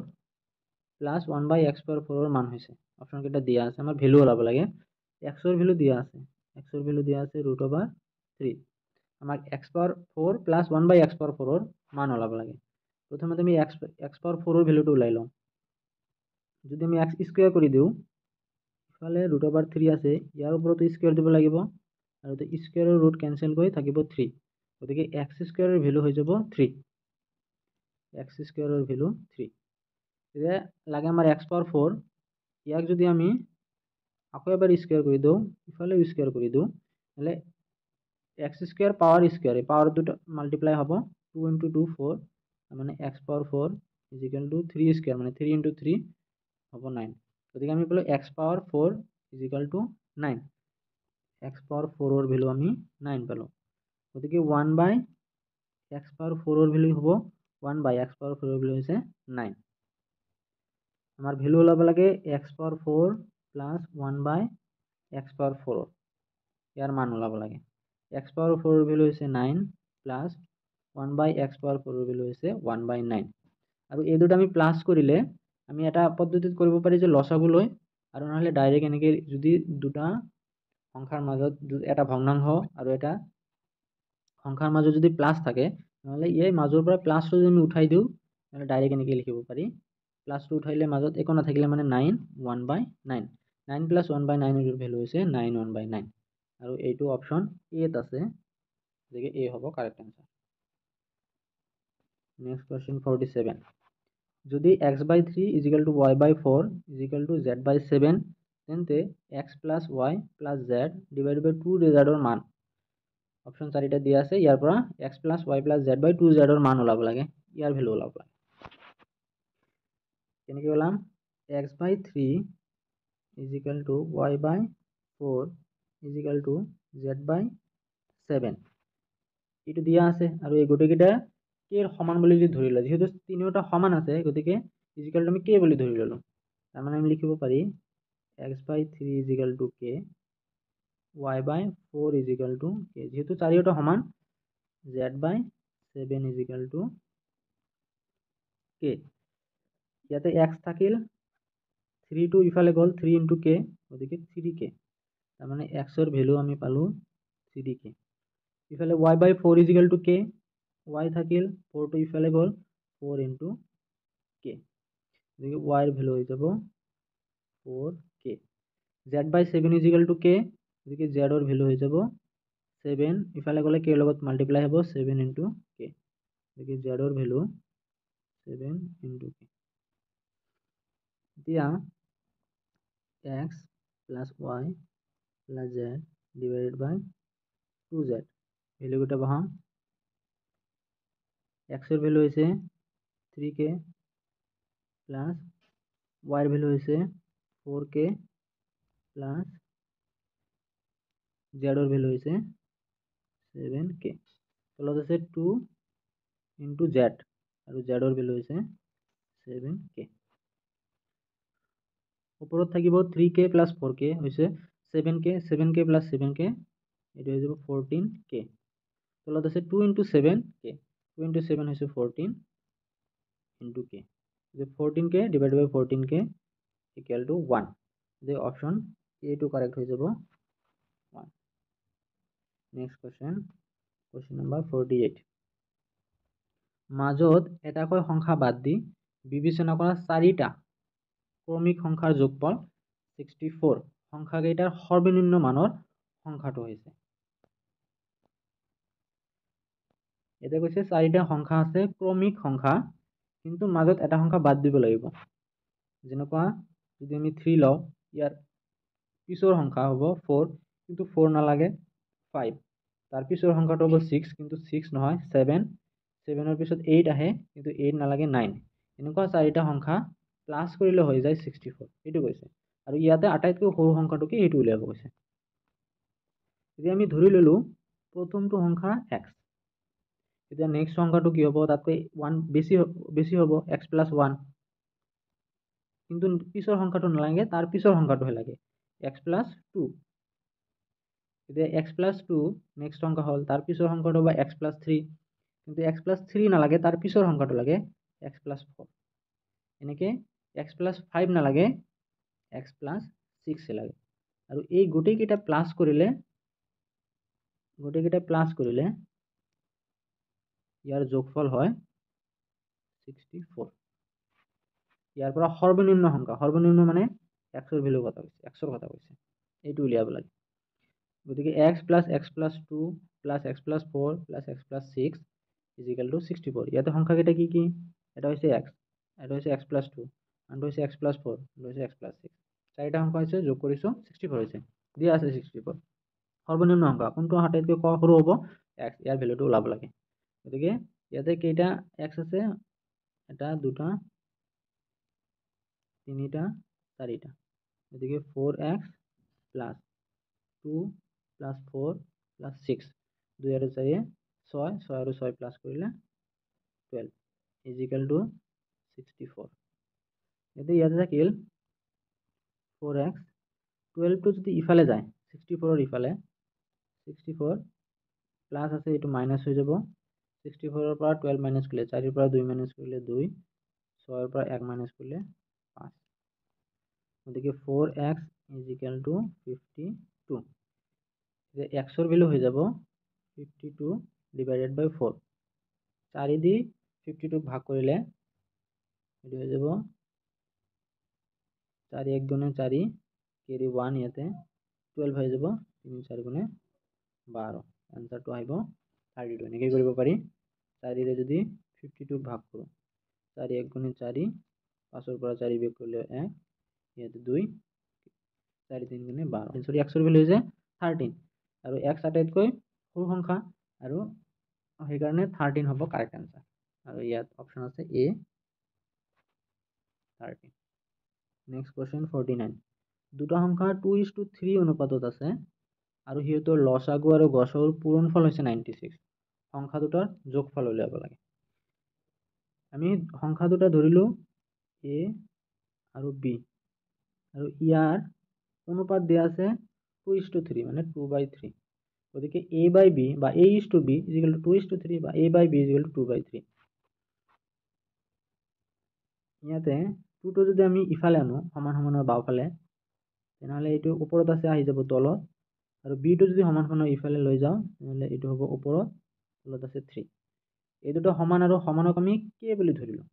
plus 1/x power 4 ৰ মান হৈছে। অপশন কেইটা দিয়া আছে, আমাৰ ভ্যালু ওলাব লাগে। x ৰ ভ্যালু দিয়া আছে, x ৰ ভ্যালু দিয়া আছে ৰুট ওভাৰ 3, আমাক x power 4 plus 1/x power 4 ৰ মান ওলাব লাগে। প্ৰথমে আমি x পাৱাৰ 4 ৰ ভ্যালুটো ওলাই লওঁ। যদি আমি x স্কয়াৰ কৰি দিওঁ, ইফালে ৰুট ওভাৰ 3 আছে, ইয়াৰ ওপৰতো স্কয়াৰ দিব লাগিব, আৰু তো স্কয়াৰৰ ৰুট কেনসেল কৰি থাকিব 3, গতিকে x স্কয়াৰৰ ভ্যালু হৈ যাব 3, x স্কয়াৰৰ ভ্যালু 3। এতিয়া লাগে আমাৰ x পাৱাৰ 4, ইয়াক যদি আমি আকৌ এবাৰ স্কয়াৰ কৰি দিওঁ, ইফালে স্কয়াৰ কৰি দিওঁ, তাহলে x স্কয়াৰ পাৱাৰ স্কয়াৰ, এই পাৱাৰ দুটো মাল্টিপ্লাই হ'ব, 2 * 2 4, মানে x power 4 is equal to 3 square, মানে 3 * 3 হ'ব 9, গতিকে আমি পালো x power 4 is equal to 9, x power 4 ৰ ভ্যালু আমি 9 পালো, গতিকে 1/x পাৱাৰ 4 ৰ ভ্যালু হ'ব 1/x পাৱাৰ 4 ৰ ভ্যালু হৈছে 9। আমাৰ ভ্যালু ওলাব লাগে x power 4 plus 1/x power 4, ইয়াৰ মান ওলাব লাগে। x পাৱাৰ 4 ৰ ভ্যালু হৈছে 9 প্লাস 1/x পাৱাৰ 4 ৰ ভ্যালু হৈছে 1/9, আৰু এই দুটা আমি প্লাস কৰিলে আমি এটা পদ্ধতিত কৰিব পাৰি যে লসাগু লৈ, আৰু নহলে ডাইৰেক্ট এনেকে যদি দুটা সংখ্যাৰ মাজত এটা ভগ্নাংশ আৰু এটা সংখ্যাৰ মাজত যদি প্লাস থাকে, নহলে এই মাজৰ পৰা প্লাসটো যদি আমি উঠাই দিওঁ, তাহলে ডাইৰেক্ট এনেকে লিখিব পাৰি। প্লাসটো উঠাইলে মাজত একো নাথাকিলে মানে 9 1/9, 9 প্লাস 1/9 এর ভ্যালু হইছে 9 1/9, আৰু এইটো অপশন এ ত আছে, গতিকে এ হ'ব কারেক্ট আনসার। Next question 47। যদি x/3 is equal two y/4 is equal two z/7, তেন্তে x plus y plus z divided by 2z ৰ মান। অপশন 4টা দিয়া আছে, ইয়াৰ পৰা x plus y plus z/2z ৰ মান ওলাব লাগে, ইয়াৰ ভ্যালু ওলাব লাগে। কেনেকে ওলাম, x/3 is equal two y/4 is equal two z/7, এইটো দিয়া আছে আৰু এই গোটেইকেইটা কে সমান বুলি যদি ধৰি লওঁ, যেহেতু তিনিওটা সমান আছে গতিকে ইজিকেল টু আমি কে বুলি ধৰি ল'লো। তাৰমানে আমি লিখিব পাৰি x/3 ইজিকেল টু কে, y/4 ইজিকেল টু কে। যেহেতু চাৰিওটা সমান, z/7 ইজিকেল টু কে। ইয়াতে x থাকিল, 3 টো ইফালে গ'ল, 3 ইনটু কে, গতিকে 3k। তাৰমানে x ৰ ভ্যালু আমি পালো 3k। ইফালে y/4 is equal to k, y থাকিল, 4 টো ইফালে গ'ল, 4 ইনটু k, গতিকে y ৰ ভ্যালু হৈ যাব 4k। z/7 is equal to k, গতিকে z ৰ ভ্যালু হৈ যাব 7, ইফালে গ'লে k ৰ লগত মাল্টিপ্লাই হ'ব, 7 ইনটু k, গতিকে z ৰ ভ্যালু 7 ইনটু k। এতিয়া x plus y plus z divided by 2z value কেইটা বহাম। x এর ভ্যালু হয়েছে 3k প্লাস y এর ভ্যালু হয়েছে 4k প্লাস z এর ভ্যালু হয়েছে 7k। তলত আছে 2 ইনটু z আর z এর ভ্যালু হয়েছে 7k। উপৰত থাকিব 3k প্লাস 4k হয়েছে 7k, 7k প্লাস 7k এটা হয়ে যাব 14k। তলত আছে 2 ইনটু 7k, 2 ইনটু 7 হয়েছে 14 into k, 14k divided by 14k equal to 1। যে অপশন এ টু কারেক্ট হয়ে যাব 1। Next question number 48। মাজত এটাকৈ সংখ্যা বাদ দি বিবেচনা কৰা 4টা ক্ৰমিক সংখ্যাৰ যোগফল 64 সংখ্যাকেইটাৰ সৰ্বনিম্ন মানৰ সংখ্যাটো হৈছে। এটা কৈছে 4টা সংখ্যা আছে ক্ৰমিক সংখ্যা, কিন্তু মাজত এটা সংখ্যা বাদ দিব লাগিব। যেনেকুৱা যদি আমি 3 লওঁ, ইয়াৰ পিছৰ সংখ্যা হ'ব 4, কিন্তু 4 নালাগে 5। তাৰ পিছৰ সংখ্যাটো হ'ব 6, কিন্তু 6 নহয় 7, 7ৰ পিছত 8 আহে, কিন্তু 8 নালাগে 9। এনেকুৱা 4টা সংখ্যা প্লাস কৰিলে হৈ যায় 64, এইটো কৈছে। আৰু ইয়াতে আটাইতকৈ সৰু সংখ্যাটো কি সেইটো উলিয়াব কৈছে। যদি আমি ধৰি ললো প্ৰথমটো সংখ্যা x, এতিয়া নেক্সট সংখ্যাটো কি হ'ব, তাতকৈ 1 বেছি হ'ব, x প্লাস 1। কিন্তু পিছৰ সংখ্যাটো নালাগে, তাৰ পিছৰ সংখ্যাটোহে লাগে, x প্লাস 2। এতিয়া x প্লাস 2 নেক্সট সংখ্যা হ'ল, তাৰ পিছৰ সংখ্যাটো বা x প্লাস 3, কিন্তু x প্লাস 3 নালাগে, তাৰ পিছৰ সংখ্যাটো লাগে x প্লাস 4। এনেকে x প্লাস 5 নালাগে, x প্লাস 6 লাগে। আৰু এই গোটেইকেইটা প্লাস কৰিলে ইয়াৰ যোগফল হয় 64। ইয়াৰ পৰা সৰ্বনিম্ন সংখ্যা, সৰ্বনিম্ন মানে x ৰ ভ্যালু কথা কৈছে, x ৰ কথা কৈছে, এইটো উলিয়াব লাগে। গতিকে x plus 2 plus x plus 4 plus x plus 6 is equal to 64। ইয়াতে সংখ্যাকেইটা কি কি, এটা হৈছে x, এটা হৈছে x প্লাস 2, আনটো হৈছে x প্লাস 4, আনটো হৈছে x প্লাস 6। চাৰিটা সংখ্যা হৈছে, যোগ কৰিছো 64 হৈছে, দিয়া আছে 64। সৰ্বনিম্ন সংখ্যা কোনটো আটাইতকৈ সৰু হ'ব, x, ইয়াৰ ভ্যালুটো ওলাব লাগে। গতিকে ইয়াতে কেইটা x আছে, এটা, দুটা, তিনিটা, চাৰিটা, গতিকে 4x প্লাস 2 প্লাস 4 প্লাস 6, 2 আৰু 4 6, 6 আৰু 6 প্লাস কৰিলে 12 ইজিক্যাল টু 64। এতিয়া ইয়াতে থাকিল 4x, 12 টো যদি ইফালে যায় 64 ৰ ইফালে, 64 প্লাস আছে, এইটো মাইনাস হৈ যাব। 64 ৰ পৰা 12 মাইনাস কৰিলে 4 ৰ পৰা 2 মাইনাস কৰিলে 2, 6 ৰ পৰা 1 মাইনাস কৰিলে 5, গতিকে 4x ইজিক্যাল টু 52। যে x ৰ ভ্যালু হৈ যাব 52 ডিভাইডেড বাই 4। 4 দি 52 ভাগ কৰিলে এইটো হৈ যাব 4 1 গুণে 4 কেৰি 1, ইয়াতে 12 হৈ যাব, 3 4 গুণে 12, আনসাৰটো আহিব 32। এনেকৈ কৰিব পাৰি। 4 ৰে যদি 52 ভাগ কৰোঁ, 4 1 গুণে 4, 5 ৰ পৰা 4 বিয়োগ কৰিলে 1, ইয়াতে 2, 4 3 গুণে 12, সৰি x ৰ ভ্যালু হৈছে 13। আৰু x আটাইতকৈ সৰু সংখ্যা, আৰু সেইকাৰণে 13 হ'ব কাৰেক্ট আনসাৰ। আৰু ইয়াত অপশন আছে A 13। Next question 49। দুটা সংখ্যা 2:3 অনুপাতত আছে আৰু সিহঁতৰ লসাগু আৰু গসাগুৰ পূৰণফল হৈছে 96। সংখ্যা দুটাৰ যোগফল উলিয়াব লাগে। আমি সংখ্যা দুটা ধৰিলোঁ a আৰু b, আৰু ইয়াৰ অনুপাত দিয়া আছে 2:3 মানে 2/3। গতিকে a by b বা a is to b is equal to 2:3 বা a by b is equal to 2/3। ইয়াতে 2টো যদি আমি ইফালে আনো সমান সমানৰ বাওঁফালে, তেনেহ'লে এইটো ওপৰত আছে আহি যাব তলত, আৰু b টো যদি সমান সমানৰ ইফালে লৈ যাওঁ তেনেহ'লে এইটো হ'ব ওপৰত, তলত আছে 3। এই দুটো সমান আৰু সমানক আমি k বুলি ধৰিলোঁ।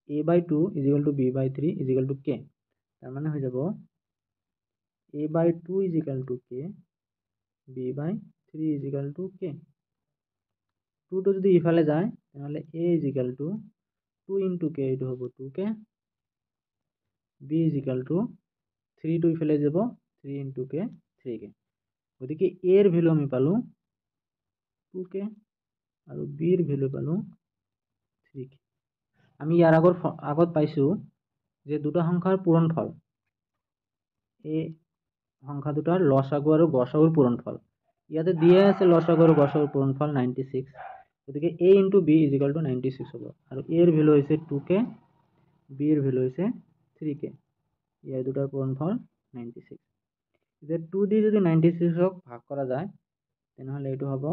a by 2 is equal to b by 3 is equal to k। তাৰ মানে হৈ যাব a by 2 is equal to k, b by 3 is equal to k। 2টো যদি ইফালে যায় তেনেহ'লে a is equal to 2 into k, এইটো হ'ব 2k, b is equal to 3টো ইফালে যাব 3 into k 3k। গতিকে a এর ভ্যালু আমি পালোঁ 2k আৰু b এৰ ভ্যালু পালোঁ 3k। আমি ইয়াৰ আগত পাইছোঁ যে দুটা সংখ্যাৰ পূৰণফল, এই সংখ্যা দুটাৰ লসাগু আৰু গসাগুৰ পূৰণফল। ইয়াতে দিয়ে আছে লসাগু আৰু গসাগুৰ পূৰণফল 96। গতিকে a into b is equal to 96 হ'ব, আৰু a এৰ ভ্যালু হৈছে 2k, b এৰ ভ্যালু হৈছে 3k। ইয়াৰ দুটাৰ পূৰণফল 96। যে 2 দি যদি 96ক ভাগ কৰা যায় তেনেহ'লে এইটো হ'ব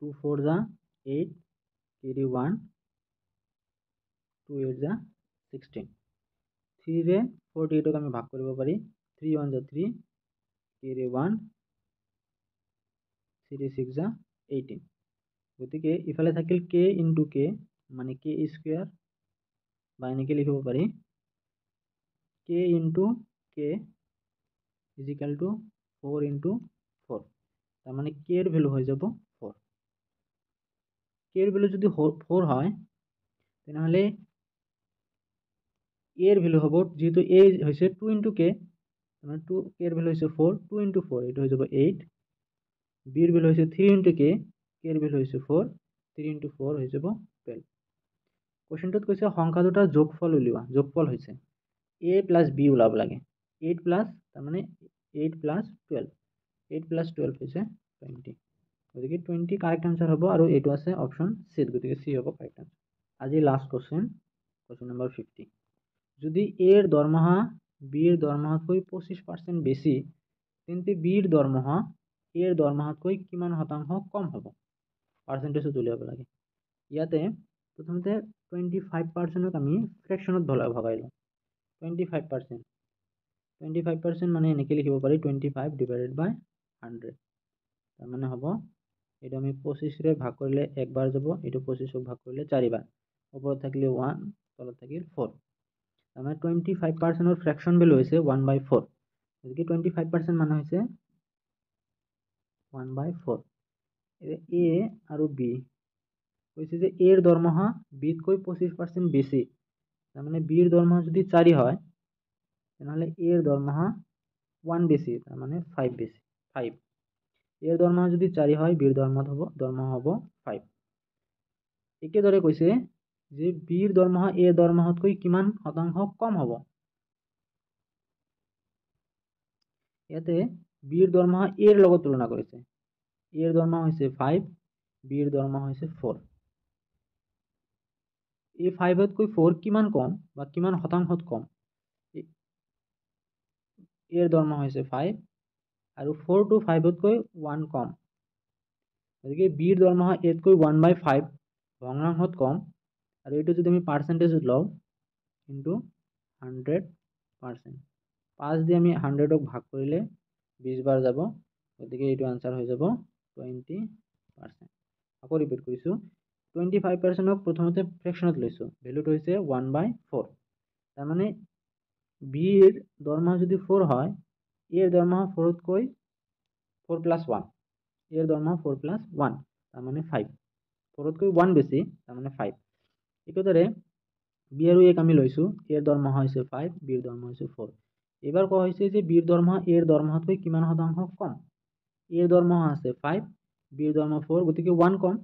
2 4 যা 8, carry 1, 2 8 যা 16। 3 ৰে 48ক আমি ভাগ কৰিব পাৰি, 3 1 যা 3, carry 1, 3 6 যা 18। গতিকে ইফালে থাকিল k into k মানে k স্কয়ার, বা এনেকৈ লিখিব পাৰি k into k is equal to 4 into 4। তার মানে k এর ভ্যালু হয়ে যাব 4। k এর ভ্যালু যদি 4 হয় তাহলে a এর ভ্যালু হবে, যেহেতু a হইছে 2 into k, মানে 2 k এর ভ্যালু হইছে 4, 2 into 4 এটা হয়ে যাব 8। b এর ভ্যালু হইছে 3 into k, k এর ভ্যালু হইছে 4, 3 into 4 হয়ে যাব 12। কোশ্চেনটোত কৈছে সংখ্যা দুটাৰ যোগফল উলিওৱা। যোগফল হৈছে a plus b ওলাব লাগে। 8 plus তার মানে 8 plus 12, 8 plus 12 হৈছে 20। গতিকে 20 কারেক্ট আনসার হব, আৰু এইটো আছে অপশন সি, গতিকে সি হ'ব কাৰেক্ট আনসাৰ। আজি লাস্ট কোশ্চেন, কোশ্চেন নাম্বাৰ 50। যদি a এৰ দৰমহা b এৰ দৰমহাতকৈ 25% বেছি, তেন্তে b এৰ দৰমহা a এৰ দৰমহাতকৈ কিমান শতাংশ কম হ'ব? পাৰ্সেন্টেজত উলিয়াব লাগে। ইয়াতে প্ৰথমতে 25%ক আমি ফ্ৰেকশনত ভগাই লওঁ। 25% মানে এনেকৈ লিখিব পাৰি 25 divided by 100। তাৰ মানে হ'ব এইটো আমি 25ৰে ভাগ কৰিলে একবাৰ যাব, এইটো 25ক ভাগ কৰিলে 4বাৰ, ওপৰত থাকিলে 1, তলত থাকিল 4। তাৰ মানে 25%ৰ ফ্ৰেকশন ভ্যালু হৈছে 1/4। গতিকে 25% মানে হৈছে 1/4। a আৰু b কৈছে যে a এৰ দৰমহা b তকৈ 25% বেছি, তাৰ মানে b এৰ দৰমহা যদি 4 হয় তেনেহলে a এৰ দৰমহা 1 বেছি, তাৰ মানে 5 বেছি, 5। a এৰ দৰমহা যদি 4 হয় b এৰ দৰমহা হ'ব 5। একেদৰে কৈছে যে b এৰ দৰমহা a এৰ দৰমহাতকৈ কিমান শতাংশ কম হ'ব। ইয়াতে b এৰ দৰমহা a এৰ লগত তুলনা কৰিছে। a এৰ দৰমহা হৈছে 5, b এৰ দৰমহা হৈছে 4। এই 5তকৈ 4 কিমান কম বা কিমান শতাংশত কম? এর দৰমহা হৈছে 5 আৰু 4 to 5তকৈ 1 কম। গতিকে b এৰ দৰমহা a তকৈ 1/5 ভগ্নাংশত কম, আৰু এইটো যদি আমি পাৰ্সেন্টেজত লওঁ ইনটু 100%, 5 দিয়ে আমি 100ক ভাগ কৰিলে 20 বাৰ যাব, গতিকে এইটো আনসাৰ হৈ যাব 20%। আকৌ ৰিপিট কৰিছোঁ, 25%ক প্ৰথমতে ফ্ৰেকশনত লৈছোঁ, ভ্যালুটো হৈছে 1/4। তাৰ মানে b এৰ দৰমহা যদি 4 হয়, a এৰ দৰমহা 4তকৈ 4 plus 1, a এৰ দৰমহা 4 plus 1, তাৰ মানে 5। 4তকৈ 1 বেছি, তাৰ মানে 5। একেদৰে b আৰু a আমি লৈছোঁ, a এৰ দৰমহা হৈছে 5, b এৰ দৰমহা হৈছে 4। এবাৰ কোৱা হৈছে যে b এৰ দৰমহা a এৰ দৰমহাতকৈ কিমান শতাংশ কম? a এৰ দৰমহা আছে 5, b এৰ দৰমহা 4, গতিকে 1 কম।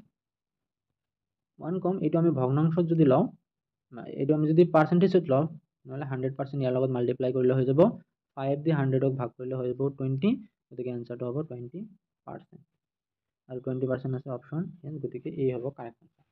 1 কম, এইটো আমি ভগ্নাংশত যদি লওঁ, এইটো আমি যদি পার্সেন্টেজত লওঁ নহলে 100% ইয়াৰ লগত মাল্টিপ্লাই কৰিলে হৈ যাব, 5 দি 100ক ভাগ কৰিলে হৈ যাব 20, গতিকে আনসাৰটো হ'ব 20%। পাৰ্চেণ্ট আৰু 20% আছে অপশ্যন এন, গতিকে এই হ'ব কাৰেক্ট আনচাৰ।